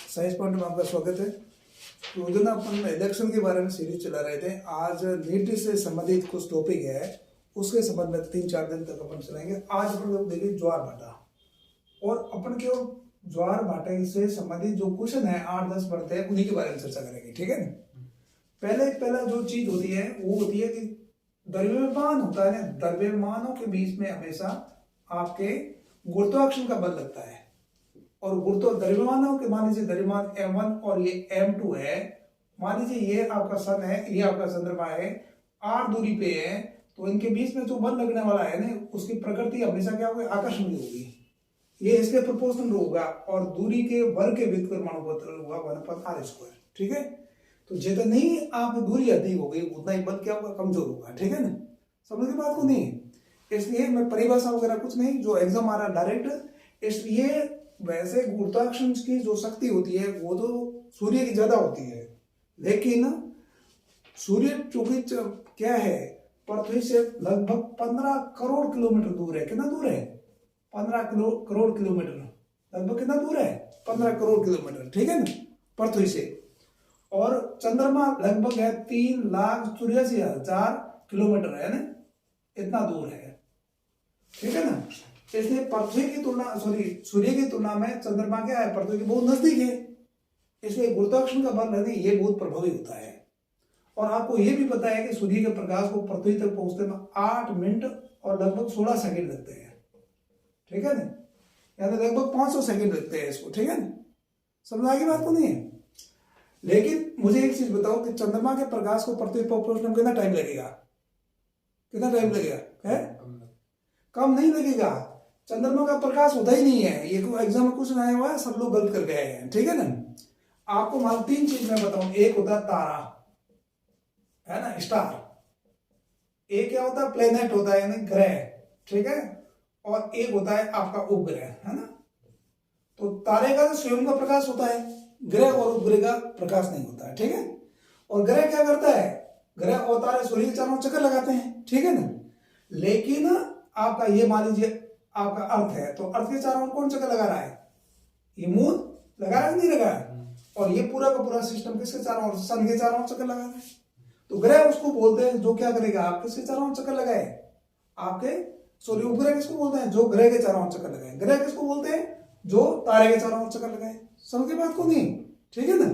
Science point में आपका स्वागत है। तो उस दिन अपन इलेक्शन के बारे में सीरीज चला रहे थे। आज नीट से संबंधित कुछ टॉपिक है, उसके संबंध में 3-4 दिन तक अपन चलाएंगे। आज अपन लोग देखेंगे ज्वार भाटा, और अपन के ज्वार भाटे से संबंधित जो क्वेश्चन है 8-10 पढ़ते हैं, उन्हीं के बारे में चर्चा करेंगे। ठीक है ना। पहला जो चीज होती है वो होती है कि द्रव्यमान होता है ना, द्रव्यमानों के बीच में हमेशा आपके गुरुत्वाकर्षण का बल लगता है। और द्रव्यमानों के मान लीजिए द्रव्यमान m1 और ये m2 है। मान लीजिए ये आपका सन है, ये आपका चंद्रमा है, r दूरी पे है, तो इनके बीच में जो बल लगने वाला है ना, उसकी प्रकृति हमेशा क्या होगी, आकर्षण की होगी। ये इसके प्रोपोर्शनल होगा और दूरी के वर्ग के व्युत्क्रमानुपाती होगा 1/r²। ठीक है। तो जितनी आप दूरी अधिक हो गई उतना ही बल क्या होगा, कमजोर होगा। ठीक है ना, समझ की बात को नहीं। इसलिए मैं परिभाषा वगैरह कुछ नहीं, जो एग्जाम आ रहा डायरेक्ट। इसलिए वैसे गुरुत्वाकर्षण की जो शक्ति होती है वो तो सूर्य की ज्यादा होती है, लेकिन सूर्य चूंकि क्या है, पृथ्वी से लगभग 15 करोड़ किलोमीटर दूर है। कितना दूर है? 15 करोड़ किलोमीटर। लगभग कितना दूर है? 15 करोड़ किलोमीटर। ठीक है ना, पृथ्वी से। और चंद्रमा लगभग है 3,84,000 किलोमीटर है ना, इतना दूर है। ठीक है ना। इसलिए पृथ्वी की तुलना सूर्य की तुलना में चंद्रमा क्या है, पृथ्वी के बहुत नजदीक है। इसलिए गुरुत्वाकर्षण का बल है ये बहुत प्रभावी होता है। और आपको ये भी पता है कि सूर्य के प्रकाश को पृथ्वी तक पहुंचने में 8 मिनट और लगभग 16 सेकंड लगते हैं। ठीक है ना, यानी लगभग 500 सेकंड लगते हैं इसको। ठीक है ना, समझ आगे बात को नहीं है। लेकिन मुझे एक चीज बताओ कि चंद्रमा के प्रकाश को पृथ्वी पर पहुंचने में कितना टाइम लगेगा? कितना टाइम लगेगा? है कम नहीं लगेगा। चंद्रमा का प्रकाश होता ही नहीं है। ये एग्जाम में क्वेश्चन आया हुआ है, सब लोग गलत कर गए हैं। ठीक है ना। आपको मान 3 चीज मैं बताऊं। एक होता है तारा, है ना, स्टार। एक क्या होता है, प्लेनेट होता है, यानी ग्रह। ठीक है। और एक होता है आपका उपग्रह, है ना। तो तारे का स्वयं का प्रकाश होता है, ग्रह और उपग्रह का प्रकाश नहीं होता है। ठीक है। और ग्रह क्या करता है, ग्रह और तारे सूर्य के चारों चक्कर लगाते हैं। ठीक है ना। लेकिन आपका ये मान लीजिए आपका अर्थ है, तो अर्थ के चारों कौन चक्कर लगा रहा है? ये मून लगा रहा है, नहीं लगा है। और ये पूरा का पूरा सिस्टम किसके चारों, सन के चारों चक्कर लगा रहा है। तो ग्रह उसको बोलते हैं जो क्या करेगा, आप किसके चारों चक्कर लगाए, आपके सॉरी उपग्रह किसको बोलते हैं, जो ग्रह के चारों चक्कर लगाए। ग्रह किसको बोलते हैं, जो तारे के चारों चक्कर लगाए। समझ के बात को नहीं? ठीक है ना।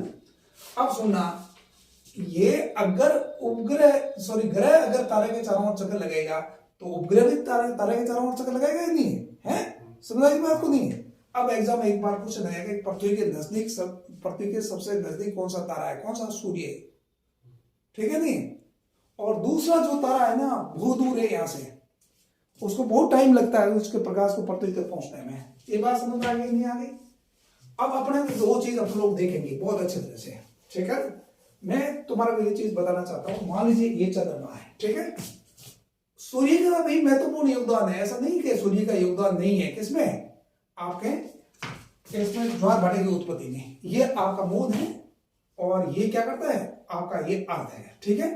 अब सुनना, ये अगर ग्रह अगर तारे के चारों चक्कर लगेगा तो उपग्रह भी तारे के चारों ओर चक्कर लगाएगा या नहीं है? समझ की बात को नहीं। अब एग्जाम में एक बार क्वेश्चन आएगा कि पृथ्वी के नजदीक पृथ्वी के सबसे नजदीक कौन सा तारा है, कौन सा, सूर्य। ठीक है नहीं। और दूसरा जो तारा है ना, बहुत दूर है यहाँ से, उसको बहुत टाइम लगता है उसके प्रकाश को पृथ्वी तक पहुंचने में। ये बात समझ आ गई नहीं आ गई? अब अपने 2 चीज हम लोग देखेंगे बहुत अच्छे तरह से। ठीक है। मैं तुम्हारा ये चीज बताना चाहता हूं। मान लीजिए ये चंद्रमा है। ठीक है। सूर्य का भी महत्वपूर्ण योगदान है, ऐसा नहीं कि सूर्य का योगदान नहीं है। किसमें? आपके इसमें ज्वार भाटे की उत्पत्ति में। ये आपका मून है और ये क्या करता है, आपका ये अर्थ है। ठीक है,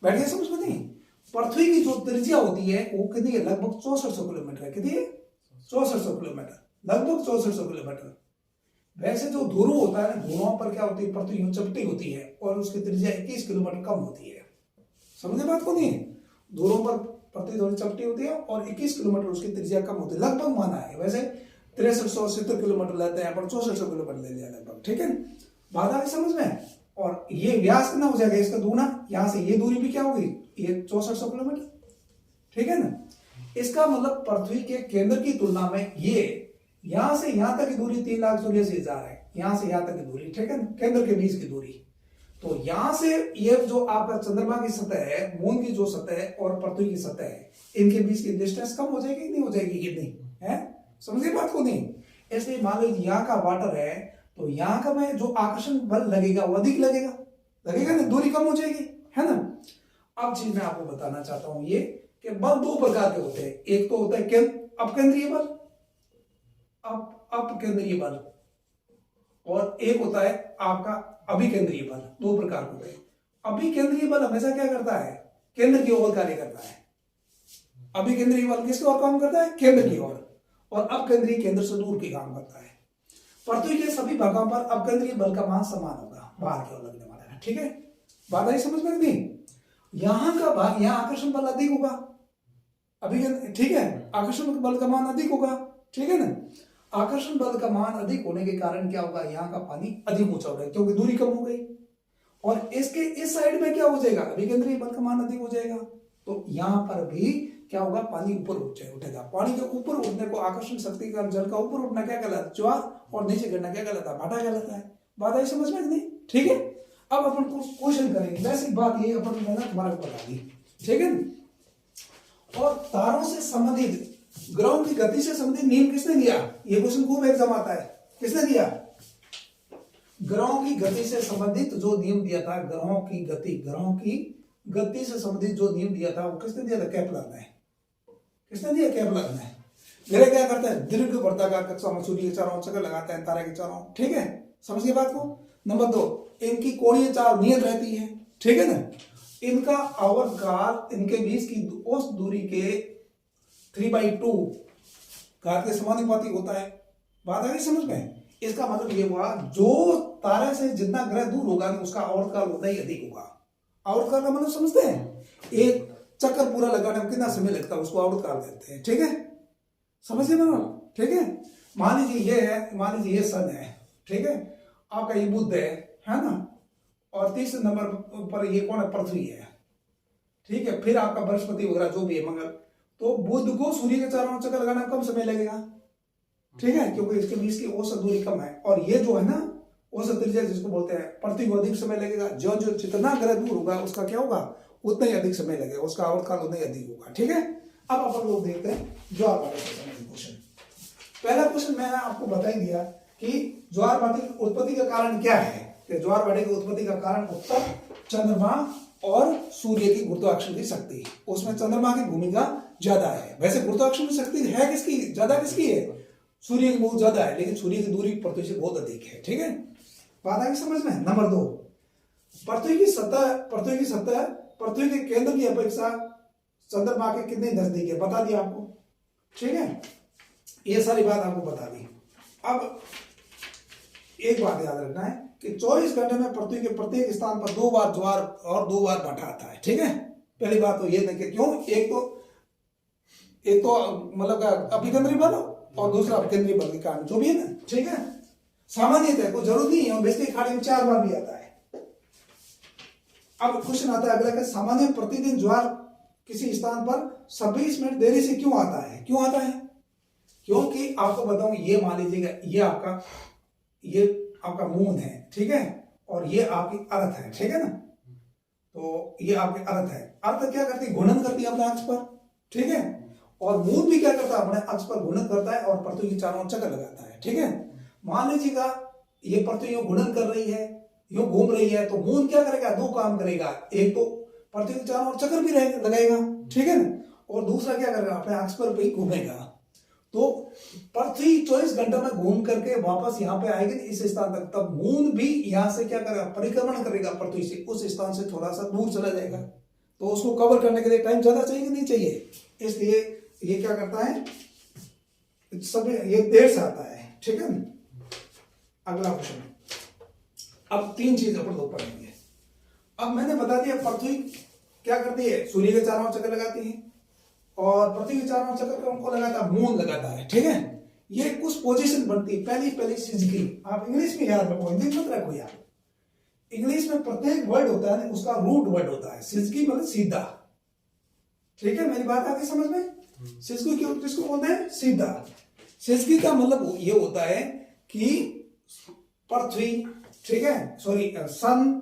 बैठ गया समझ में नहीं? पृथ्वी की जो त्रिज्या होती है वो कितनी है, लगभग 6400 किलोमीटर है। कितनी है? 6400 किलोमीटर, लगभग 6400 किलोमीटर। वैसे जो ध्रुव होता है ना, ध्रुवों पर क्या होती है, पृथ्वी यूं चपटी होती है और उसकी त्रिज्या 21 किलोमीटर कम होती है। समझे बात को नहीं? ध्रुवों पर पृथ्वी थोड़ी चपटी होती है और 21 किलोमीटर उसकी त्रिज्या कम होती है, लगभग माना है। वैसे 6370 किलोमीटर लेते हैं पर 6400 किलोमीटर ले लिया लगभग। ठीक है, बात आ गई समझ में? और ये व्यास कितना हो जाएगा, इसका दूना, यहां से ये दूरी भी क्या होगी, ये 6400 किलोमीटर। ठीक है ना। इसका मतलब पृथ्वी के केंद्र की तुलना में ये यहां से यहां तक की दूरी 3,84,000 है, यहां से यहां तक की दूरी। ठीक है ना, केंद्र के बीच की दूरी। तो यहां से ये जो आपका चंद्रमा की सतह है, मून की जो सतह है और पृथ्वी की सतह है, इनके बीच की डिस्टेंस कम हो जाएगी, नहीं हो जाएगी? कितनी है, समझिए बात को नहीं? इसलिए मान लो यहाँ का वाटर है, तो यहाँ का में जो आकर्षण बल लगेगा वो अधिक लगेगा ना, दूरी कम हो जाएगी, है ना। अब चीज मैं आपको बताना चाहता हूं ये कि बल 2 प्रकार के होते हैं। एक तो होता है अपकेंद्रीय बल, अपकेंद्रीय बल, और एक होता है आपका अभिकेंद्रीय बल। 2 प्रकार होते हैं। अभिकेंद्रीय बल हमेशा क्या करता है, केंद्र की ओर कार्य करता है। अभिकेंद्रीय बल किसकी ओर काम करता है, केंद्र की ओर। और अपकेंद्रीय केंद्र से दूर की काम करता है। पृथ्वी के सभी भागों पर अपकेंद्रीय बल का मान समान होगा, बाहर की ओर लगने वाला है। ठीक है, बात आई समझ में नहीं? यहाँ का भाग, यहाँ आकर्षण बल अधिक होगा अभी, ठीक है, आकर्षण बल का मान अधिक होगा, ठीक है ना। आकर्षण बल का मान अधिक होने के कारण क्या होगा, यहाँ का पानी अधिक ऊंचा उठेगा क्योंकि दूरी कम हो गई। और इसके इस साइड में क्या हो जाएगा, अभिकेंद्रीय बल का मान अधिक हो जाएगा, तो यहाँ पर भी क्या होगा, पानी ऊपर उठेगा। पानी के ऊपर उठने को आकर्षण शक्ति का, जल का ऊपर उठना क्या कहलाता है, ज्वार, और नीचे गिरना क्या कहलाता है, भाटा कहलाता है। बात आई समझ में नहीं? ठीक है, अब अपन क्वेश्चन करेंगे, वैसे बात ये अपन मैंने तुम्हारे को बता दी, ठीक है। और तारों से संबंधित, ग्रहों की गति से संबंधित नियम किसने दिया, ये क्वेश्चन खूब एग्जाम आता है, किसने दिया? ग्रहों की गति से संबंधित जो नियम दिया था, ग्रहों की गति से संबंधित जो नियम दिया था वो किसने दिया था, केपलर ने। किसने दिया, केपलर ने। ग्रह क्या करता है, दीर्घ वर्ताकार कक्षा में सूर्य के चारों चक्कर लगाते हैं, तारे के चारों, ठीक है, समझ गए बात को। नंबर 2, इनकी कोणीय चाल नियत रहती है, ठीक है ना। इनका आवर्तकाल इनके बीच की औसत दूरी के 3/2 घात के समानुपाती होता है। बात आ गई समझ में? इसका मतलब ये हुआ, जो तारे से जितना ग्रह दूर होगा उसका आवर्तकाल उतना ही अधिक होगा। आवर्तकाल का मतलब समझते हैं, एक चक्कर पूरा लगाने में कितना समय लगता है, उसको आवर्तकाल कहते हैं, ठीक है, समझ गए ना, ठीक है। मान लीजिए ये है, मान लीजिए ये सन है, ठीक है, आपका ये बुध है ना, और तीसरे नंबर पर ये कौन है, पृथ्वी है, ठीक है, फिर आपका बृहस्पति वगैरह जो भी है, मंगल। तो बुध को सूर्य के चारों चक्कर लगाने में कम समय लगेगा, ठीक है, क्योंकि इसके बीच की औसत दूरी कम है। और ये जो है ना औसत त्रिज्या जिसको बोलते हैं, पृथ्वी को अधिक समय लगेगा। जो जो जितना ग्रह दूर होगा उसका क्या होगा, उतना ही अधिक समय लगेगा, उसका आवर्तकाल उतना ही अधिक होगा, ठीक है। अब अपन लोग देखते हैं ज्वारभाटे से संबंधित क्वेश्चन। पहला क्वेश्चन मैंने आपको बता ही दिया कि ज्वारभाटे की उत्पत्ति का कारण क्या है, कि ज्वारभाटे की उत्पत्ति का कारण उत्तर चंद्रमा और सूर्य की गुरुत्वाकर्षण की शक्ति, उसमें चंद्रमा की भूमिका ज्यादा है। वैसे गुरुत्वाकर्षण की शक्ति है किसकी ज्यादा, किसकी है, सूर्य की बहुत ज्यादा है, लेकिन सूर्य की दूरी पृथ्वी से बहुत अधिक है, ठीक है, बात आ गई समझ में। नंबर 2, पृथ्वी की सतह पृथ्वी के केंद्र की अपेक्षा चंद्रमा के कितने नजदीक है, बता दिया आपको, ठीक है, ये सारी बात आपको बता दी। अब एक बात याद रखना है कि 24 घंटे में पृथ्वी के प्रत्येक स्थान पर 2 बार ज्वार और 2 बार भाटा आता है, ठीक है। पहली बात तो ये नहीं कि क्यों, एक तो मतलब अभिकेंद्रीय बल और दूसरा अपकेंद्रीय बल के कारण जो भी है ना, ठीक है, सामान्यतः कोई जरूरत नहीं है, बेस्ती खाड़ी में 4 बार भी आता है। अब क्वेश्चन आता है अगला कि सामान्य प्रतिदिन ज्वार किसी स्थान पर 26 मिनट देरी से क्यों आता है, क्यों आता है? क्योंकि आपको बताऊं, ये मान लीजिएगा ये आपका मून है, ठीक है, और ये आपकी अर्थ है, ठीक है ना। तो ये आपकी अर्थ है, अर्थ क्या करती है, घूर्णन करती है अपने अक्ष पर, ठीक है, और मून भी क्या करता है, अपने अक्ष पर घूर्णन करता है और पृथ्वी की चारों चक्कर लगाता है, ठीक है। मान लीजिएगा ये पृथ्वी घूर्णन कर रही है, यूं घूम रही है, तो मून क्या करेगा, 2 काम करेगा, एक तो पृथ्वी के चारों ओर चक्कर भी लगाएगा, ठीक है ना, और दूसरा क्या करेगा, अपने अक्ष पर भी घूमेगा। तो पृथ्वी 24 घंटे में घूम करके वापस यहाँ पे आएगी इस स्थान तक, तब मून भी यहाँ से क्या करेगा, परिक्रमण करेगा पृथ्वी से, उस स्थान से थोड़ा सा दूर चला जाएगा, तो उसको कवर करने के लिए टाइम ज्यादा चाहिए कि नहीं चाहिए, इसलिए ये क्या करता है, सब ये देर से आता है, ठीक है। अगला क्वेश्चन, अब 3 चीज अपन लोग पढ़ेंगे। अब मैंने बता दिया पृथ्वी क्या करती है, सूर्य के चारों चक्कर लगाती है, और पृथ्वी के चारों चक्कर को लगाता है, मून लगाता है, ठीक है। ये कुछ पोजीशन बनती है, पहली सिजगी, आप इंग्लिश में याद रखो, हिंदी मत रखो यार। इंग्लिश में प्रत्येक वर्ड होता है उसका रूट वर्ड होता है, सिजगी मतलब सीधा, ठीक है, मेरी बात आती समझ में। सिजगी क्यों किसको बोलते हैं, सीधा। सिजगी का मतलब ये होता है कि पृथ्वी, ठीक है, सॉरी सन,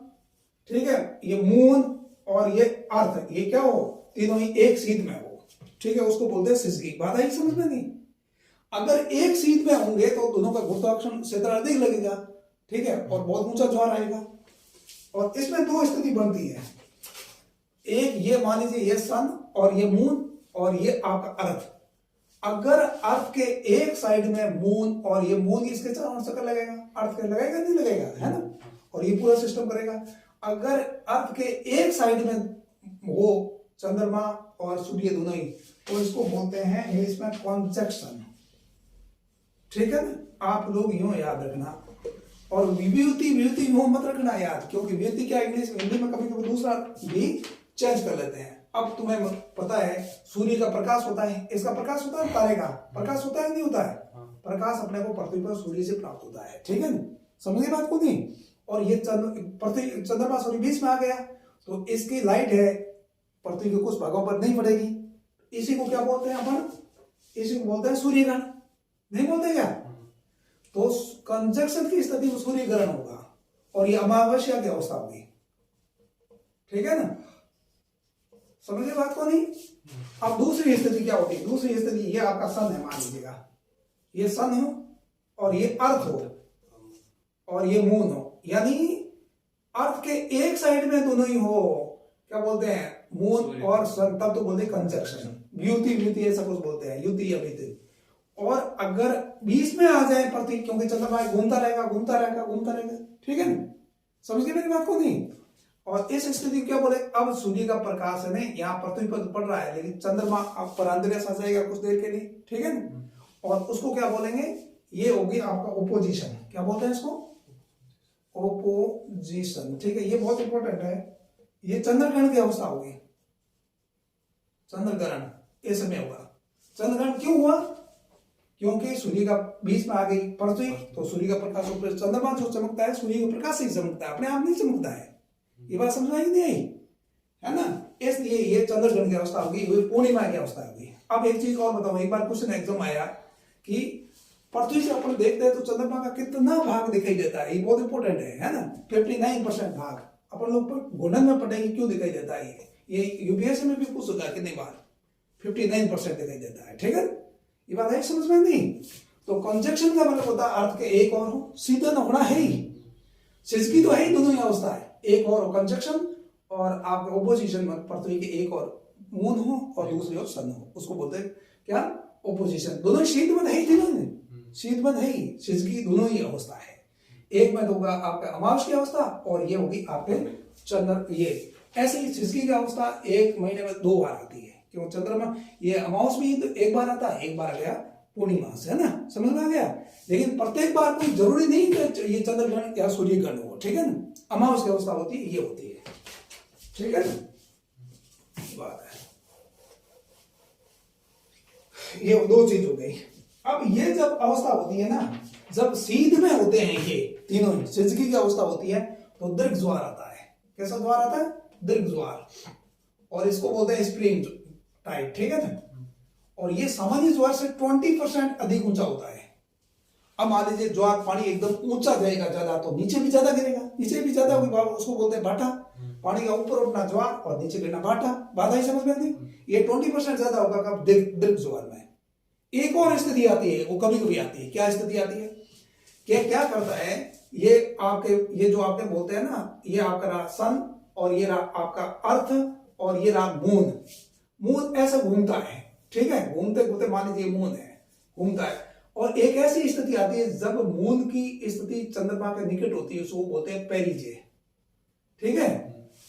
ठीक है, ये मून और ये अर्थ, ये क्या हो, तीनों ही एक सीध में हो, ठीक है, उसको बोलते हैं सिजगी। बात आई समझ में नहीं? अगर एक सीध में होंगे तो दोनों का गुरुत्वाकर्षण क्षेत्र अधिक लगेगा, ठीक है, और बहुत ऊंचा ज्वार आएगा। और इसमें 2 स्थिति बनती है, एक ये मान लीजिए ये सन और ये मून और ये आपका अर्थ। अगर अर्थ के एक साइड में मून और ये मून इसके चारों चक्कर लगेगा, अर्थ के लगेगा नहीं लगेगा, है ना, और ये पूरा सिस्टम करेगा। अगर अर्थ के एक साइड में वो चंद्रमा और सूर्य दोनों ही, तो इसको बोलते हैं इंग्लिश में कॉन्जक्शन, ठीक है ना, आप लोग यूं याद रखना। और विभूति विभूति यूं मत रखना याद, क्योंकि विभूति क्या इंग्लिश हिंदी में कभी कभी दूसरा भी चेंज कर लेते हैं। अब तुम्हें पता है सूर्य का प्रकाश होता है, इसका प्रकाश होता है, तारे का प्रकाश होता है नहीं होता है? प्रकाश अपने को पृथ्वी पर सूर्य से प्राप्त होता है, ठीक है ना, समझिए बात को नहीं। और ये पृथ्वी चंद्रमा सूर्य बीच में आ गया तो इसकी लाइट है पृथ्वी के कुछ भागों पर नहीं पड़ेगी, इसी को क्या बोलते हैं अपन? इसी को बोलते हैं सूर्यग्रहण, नहीं बोलते क्या? तो कंजक्शन की स्थिति में सूर्य ग्रहण होगा और ये अमावस्या की अवस्था होगी, ठीक है ना, समझिए बात को नहीं। अब दूसरी स्थिति क्या होती है? दूसरी स्थिति ये आपका सन है, मान लीजिएगा ये सन हो और ये अर्थ हो और ये मून हो, यानी अर्थ के एक साइड में दोनों ही हो, क्या बोलते हैं? मून और सन, तब तो बोलते हैं कंजक्शन, युति युति ऐसा कुछ बोलते हैं, युति अभिति। और अगर बीच में आ जाए पृथ्वी, क्योंकि चंद्रमा घूमता रहेगा घूमता रहेगा घूमता रहेगा, ठीक है ना, समझ गए मेरी बात को नहीं। और इस स्थिति क्या बोले? अब सूर्य का प्रकाश है ना यहाँ पृथ्वी पर पड़ रहा है, लेकिन चंद्रमा अब परांतर्य आ जाएगा कुछ देर के लिए, ठीक है ना, और उसको क्या बोलेंगे? ये होगी आपका ओपोजिशन, क्या बोलते हैं इसको? ओपोजिशन, ठीक है, ये बहुत इंपॉर्टेंट है। ये चंद्रग्रहण की अवस्था होगी, चंद्रग्रहण ये समय होगा। चंद्रग्रहण क्यों हुआ? क्योंकि सूर्य का बीच में आ गई पृथ्वी, तो सूर्य का प्रकाश ऊपर, चंद्रमा जो चमकता है सूर्य के प्रकाश से ही चमकता है, अपने आप नहीं चमकता है। ये बात समझ में नहीं आई है ना? इसलिए ये चंद्रग्रहण की अवस्था होगी, पूर्णिमा की अवस्था होगी। अब एक चीज और बताऊं, एक बार क्वेश्चन एग्जाम आया कि पृथ्वी से अपन देखते हैं तो चंद्रमा का कितना भाग दिखाई देता है, ये बहुत इंपॉर्टेंट है ना? 59% भाग अपन लोग घूर्णन में पढ़ेंगे क्यों दिखाई देता है। ये यूपीएससी में भी पूछ चुका है कितनी बार, 59% दिखाई देता है, ठीक है, ये बात है समझ में नहीं। तो कंजक्शन का मतलब होता है अर्थ के एक और हो, सीधा होना है ही, सिजकी तो है ही, दोनों ही अवस्था है, एक और हो कंजक्शन, और आपके ओपोजिशन में पृथ्वी के एक और मून हो और दूसरी ओर सन हो, उसको बोलते हैं क्या? ओपोजिशन। दोनों शीत में है ही, तीनों शीत में है ही, सिजकी दोनों ही अवस्था है। एक में तो होगा आपका अमावस की अवस्था और ये होगी आपके चंद्र, ये ऐसे ही सिजकी की अवस्था एक महीने में 2 बार आती है, क्यों? चंद्रमा ये अमावस भी तो एक बार आता है, एक बार आ गया पूर्णिमा से, है ना, समझ में आ गया। लेकिन प्रत्येक बार कोई जरूरी नहीं कि ये चंद्रग्रहण या सूर्य ग्रहण हो, ठीक है ना, अमावस की अवस्था होती है, ये होती है, ठीक है ना, बात है। ये 2 चीज हो गई। अब ये जब अवस्था होती है ना, जब सीध में होते हैं ये तीनों, सिजकी की अवस्था होती है तो दीर्घ ज्वार आता है। कैसा ज्वार आता है? दीर्घ ज्वार, और इसको बोलते हैं स्प्रिंग टाइड, ठीक है ना। और ये सामान्य ज्वार से 20% अधिक ऊंचा होता है। अब मान लीजिए ज्वार पानी एकदम ऊंचा जाएगा ज्यादा तो नीचे भी ज्यादा गिरेगा, नीचे भी ज्यादा, उसको बोलते हैं भाटा। पानी का ऊपर उठना ज्वार और नीचे गिरना भाटा, बाधा ही समझ में आती। ये 20% ज्यादा होगा कब? दीर्घ ज्वार में। एक और स्थिति आती है, वो कभी कभी आती है। क्या स्थिति आती है? क्या करता है ये आपके, ये जो आपके बोलते हैं ना, ये आपका सन और ये आपका अर्थ और ये मून, मून ऐसा घूमता है, ठीक है, घूमते घूमते मान लीजिए मून है, घूमता है। और एक ऐसी स्थिति आती है जब मून की स्थिति चंद्रमा के निकट होती है, उसको बोलते हैं पेरिजे, ठीक है,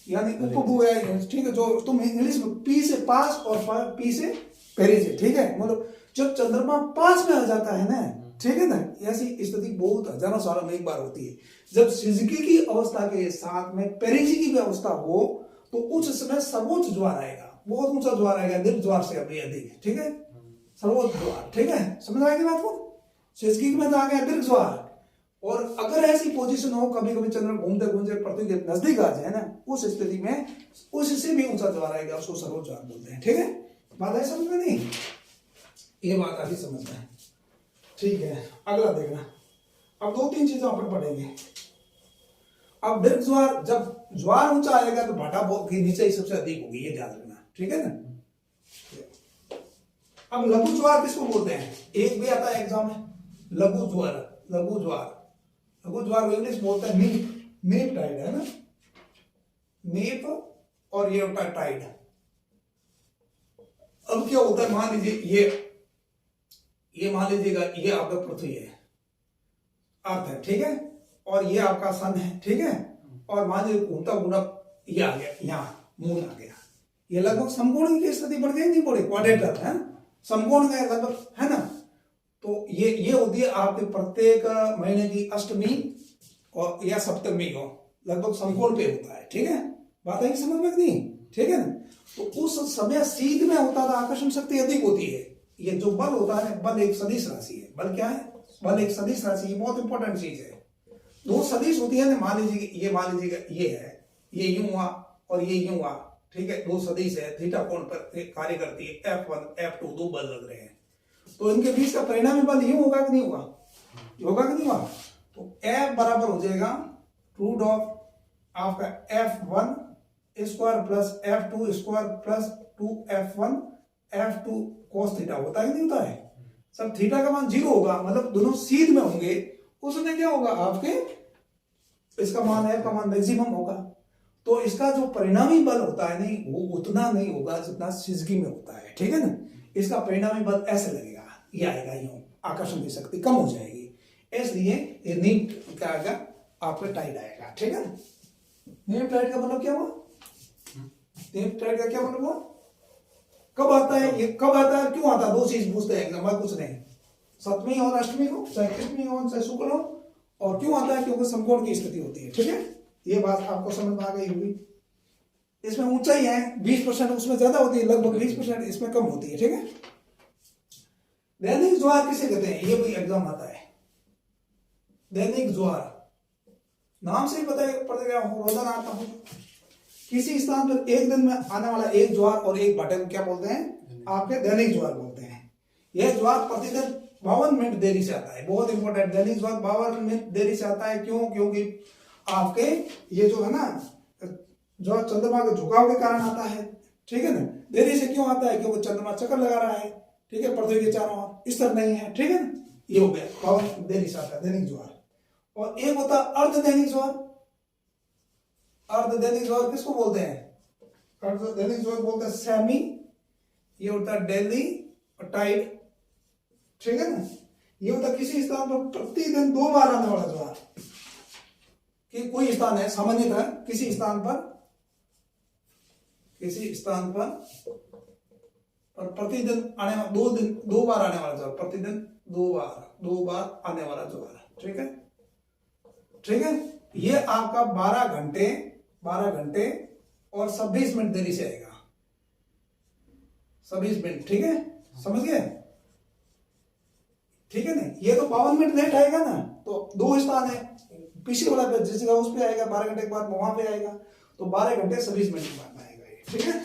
यानी उपभू है, ठीक है, जो तुम इंग्लिश में पी से पास और पी से पेरिजे, ठीक है, मतलब जब चंद्रमा पास में आ जाता है ना, ठीक है ना, ऐसी स्थिति बहुत हजारों सालों में एक बार होती है। जब सिजकी की अवस्था के साथ में पेरिजी की भी अवस्था हो तो उस समय सर्वोच्च ज्वार आएगा, बहुत ऊंचा ज्वार आएगा, दीर्घ ज्वार से अभी अधिक, ठीक है, सर्वोच्च ज्वार, ठीक है, समझ आएगी बात को। सिजकी में तो आ गया दीर्घ ज्वार। और अगर ऐसी पोजीशन हो, कभी कभी चंद्रमा घूमते घूमते पृथ्वी के नजदीक आ जाए ना, उस स्थिति में उससे भी ऊंचा ज्वार आएगा, उसको सर्वोच्च ज्वार बोलते हैं, ठीक है, बात है समझ में नहीं? ये बात आगे समझ में, ठीक है। अगला देखना, अब 2-3 चीजें अपन पढ़ेंगे। अब दीर्घ ज्वार, जब ज्वार ऊंचा आएगा तो भाटा बहुत नीचे ही सबसे अधिक होगी, ये ध्यान रखना, ठीक है ना। अब लघु ज्वार किसको बोलते हैं? एक भी आता है एग्जाम में, लघु ज्वार, लघु ज्वार, लघु ज्वार को इंग्लिश बोलते हैं नीप टाइड, है ना, नीप, और ये होता है टाइड। अब क्या होता है, मान लीजिए ये मान लीजिएगा ये आपका पृथ्वी है, अर्थ है, ठीक है, और ये आपका सन है, ठीक है, और मान लीजिए घूमता घूमता ये आ गया, यहाँ मून आ गया, ये लगभग समकोण की स्थिति बढ़ गई, नहीं बढ़ी, क्वाड्रेटर है, समकोण गए लगभग, है ना। तो तो ये होती है आपके प्रत्येक महीने की अष्टमी और या सप्तमी को लगभग समकोण पे होता है, ठीक है। बात है कि समझ में नहीं, ठीक है ना। तो उस समय सीध में होता था, आकर्षण शक्ति अधिक होती है। ये जो बल होता है, बल एक सदिश राशि है। बल क्या है? बल एक सदिश राशि, ये बहुत इंपॉर्टेंट चीज है। दो सदिश होती है ना, मान लीजिए ये ये है, ये यूं हुआ और ये यूं हुआ, ठीक है। दो सदिश है, थीटा कोण पर कार्य करती है, F1 F2 दो बल लग रहे हैं, तो इनके बीच का परिणामी बल यूं होगा कि नहीं होगा? होगा कि नहीं होगा? तो F बराबर हो जाएगा रूट ऑफ आपका F1 square plus F2 square plus 2F1 F2 cos theta. होता है कि नहीं होता है? सब थीटा का मान 0 होगा, मतलब दोनों सीध में होंगे, उसमें क्या होगा आपके, इसका मान F का मान मैक्सिमम होगा। तो इसका जो परिणामी बल होता है नहीं, वो उतना नहीं होगा जितना सिजगी में होता है, ठीक है ना। इसका परिणामी बल ऐसे लगेगा, ये आएगा यूं, आकर्षण की शक्ति कम हो जाएगी, इसलिए ये नीट क्या आएगा आपका टाइट आएगा, ठीक है ना। नीट टाइट का मतलब क्या हुआ? नीट टाइट का क्या मतलब हुआ? कब आता है ये, कब आता है, क्यों आता है? दो चीज पूछते हैं एग्जाम में, कुछ नहीं। सप्तमी और अष्टमी को, चाहे कृष्णी हो चाहे शुक्ल हो, और क्यों आता है? क्योंकि समकोण की स्थिति होती है, ठीक है। ये बात आपको समझ में आ गई होगी। इसमें ऊंचाई है 20%, उसमें ज्यादा होती है, लगभग 20%, इसमें कम होती है, ठीक है। दैनिक ज्वार किसे कहते हैं? ये भी एग्जाम आता है। दैनिक ज्वार नाम से ही पता पड़ेगा, रोजाना आता हो। किसी स्थान पर एक दिन में आने वाला एक ज्वार और एक भाटे को क्या बोलते हैं? आपके दैनिक ज्वार बोलते हैं। यह ज्वार प्रतिदिन 52 मिनट देरी से आता है, बहुत इंपॉर्टेंट। दैनिक ज्वार 52 मिनट देरी से आता है, क्यों? क्योंकि आपके ये जो है ना, जो चंद्रमा के झुकाव के कारण आता है, ठीक है ना। देरी से क्यों आता है? क्योंकि चंद्रमा चक्कर लगा रहा है, ठीक है, पृथ्वी के चारों ओर, स्तर नहीं है, ठीक है ना। ये हो गया 52 देरी से आता है दैनिक ज्वार। और एक होता है अर्ध दैनिक ज्वार। अर्ध दैनिक ज्वार किसको बोलते हैं? अर्ध दैनिक ज्वार बोलते हैं सेमी, ये होता है डेली और टाइड, ठीक है ना। ये होता है किसी स्थान पर प्रतिदिन 2 बार आने वाला ज्वार। कि कोई स्थान है सामान्यतः, किसी स्थान पर प्रतिदिन आने वाला, 2 बार आने वाला ज्वार, प्रतिदिन 2 बार आने वाला ज्वार, ठीक है, ठीक है। ये आपका 12 घंटे और 26 मिनट देरी से आएगा, 26 मिनट, ठीक है, समझ गए, ठीक है ना। ये तो 52 मिनट लेट आएगा ना, तो 2 स्थान है, पीछे वाला पे जिस जगह उस पे आएगा 12 घंटे के बाद वहां पे आएगा, तो 12 घंटे 26 मिनट के बाद में आएगा ये, ठीक है।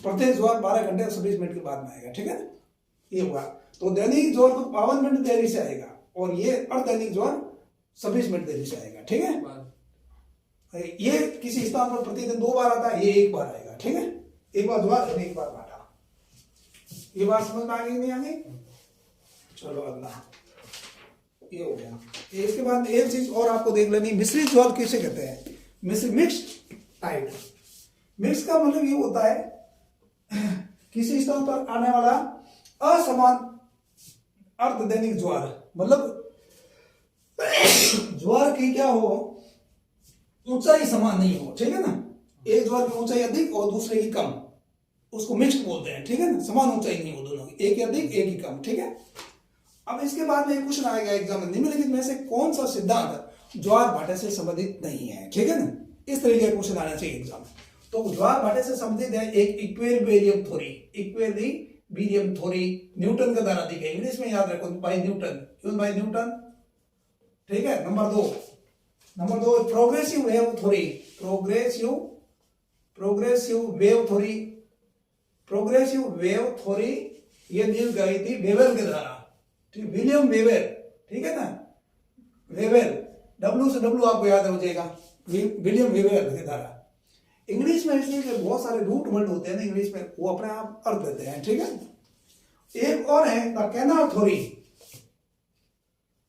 प्रत्येक ज्वार 12 घंटे और 26 मिनट के बाद में आएगा, ठीक है ना। ये हुआ, तो दैनिक ज्वार तो 52 मिनट देरी से आएगा, और ये अर्धदैनिक ज्वार 26 मिनट देरी से आएगा, ठीक है। ये किसी स्थान पर प्रतिदिन 2 बार आता है, ये 1 बार आएगा, ठीक है। एक बार ज्वार और 1 बार भाटा। ये बात समझ में आ गई नहीं आ गई? चलो अगला, ये हो गया। इसके बाद एक चीज और आपको देख लेनी, मिश्रित ज्वार किसे कहते हैं? Mixed Tide. मिक्स का मतलब ये होता है किसी स्थान पर आने वाला असमान अर्धदैनिक ज्वार, मतलब ज्वार की क्या हो, ऊंचाई समान नहीं हो, ठीक है ना। एक ज्वार की ऊंचाई अधिक और दूसरे की कम, उसको मिक्स्ड बोलते हैं, ठीक है ना। समान ऊंचाई नहीं हो दोनों की, एक ही अधिक एक ही कम, ठीक है। अब इसके बाद में क्वेश्चन आएगा एग्जाम में, निम्नलिखित में से कौन सा सिद्धांत ज्वार भाटे से संबंधित नहीं है, ठीक है ना। इस तरीके का क्वेश्चन आना चाहिए एग्जाम में। तो ज्वार भाटे से संबंधित है एक इक्विलिब्रियम थ्योरी, न्यूटन का द्वारा दी गई, इंग्लिश में याद रखो, बाय न्यूटन। क्यों बाय न्यूटन? ठीक है। नंबर दो प्रोग्रेसिव वेव थ्योरी, ये दी गई थी वेबर के द्वारा, ठीक, विलियम वेबर, ठीक है ना। वेबर, W से W आपको याद हो जाएगा, विलियम वेबर के द्वारा। इंग्लिश में इसलिए बहुत सारे रूट वर्ड होते हैं ना इंग्लिश में, वो अपने आप अर्थ देते हैं, ठीक है। एक और है the canal theory.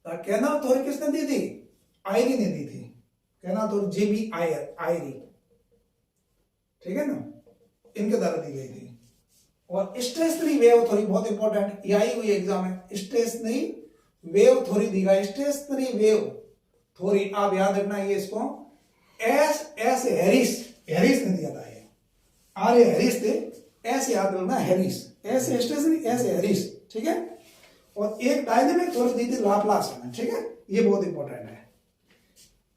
The canal theory किसने दी थी? आयरी ने दी थी। कैनाल थ्योरी JB आयरी, ठीक है ना, इनके द्वारा दी गई थी। और स्टेशनरी वेव थ्योरी बहुत इंपॉर्टेंट, ये आई हुई एग्जाम में, स्टेशनरी वेव थ्योरी दी गई। स्टेशनरी वेव थ्योरी आप याद रखना, ये इसको एस हैरिस ने दिया था, ये R.A. हैरिस थे, ऐसे याद रखना, हैरिस, ऐसे स्टेशनरी, ऐसे हैरिस, ठीक है। और एक डायनेमिक त्वरित दी थी लाप्लास में, ठीक है, ये बहुत इंपॉर्टेंट है।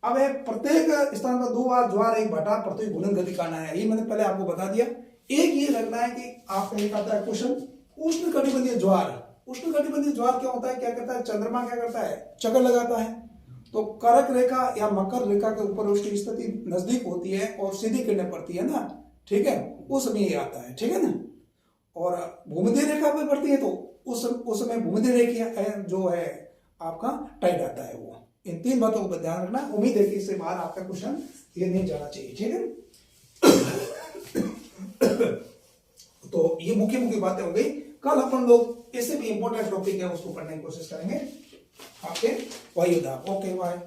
अब है प्रत्येक स्थान पर 2 बार ज्वार 1 बटा पृथ्वी घूर्णन गति का है, ये मैंने पहले आपको बता दिया। एक ये रखना है कि आपका एक आता है क्वेश्चन उष्ण कटिबंधीय ज्वार। उष्ण कटिबंधीय ज्वार क्या होता है, क्या करता है, चंद्रमा क्या करता है, चक्कर लगाता है, तो कर्क रेखा या मकर रेखा के ऊपर उसकी स्थिति नजदीक होती है और सीधी किरणें पड़ती है ना, ठीक है, उस समय ये आता है, ठीक है ना। और भूमध्य रेखा पे पड़ती है तो उस समय भूमध्य रेखा जो है आपका टाइट आता है वो। इन 3 बातों को ध्यान रखना। उम्मीद है कि इससे बाहर आपका क्वेश्चन ये नहीं जाना चाहिए, ठीक है। तो ये मुख्य बातें हो गई। कल अपन लोग इससे भी इंपॉर्टेंट टॉपिक है उसको पढ़ने की कोशिश करेंगे, आपके वायुदाब। Okay bye.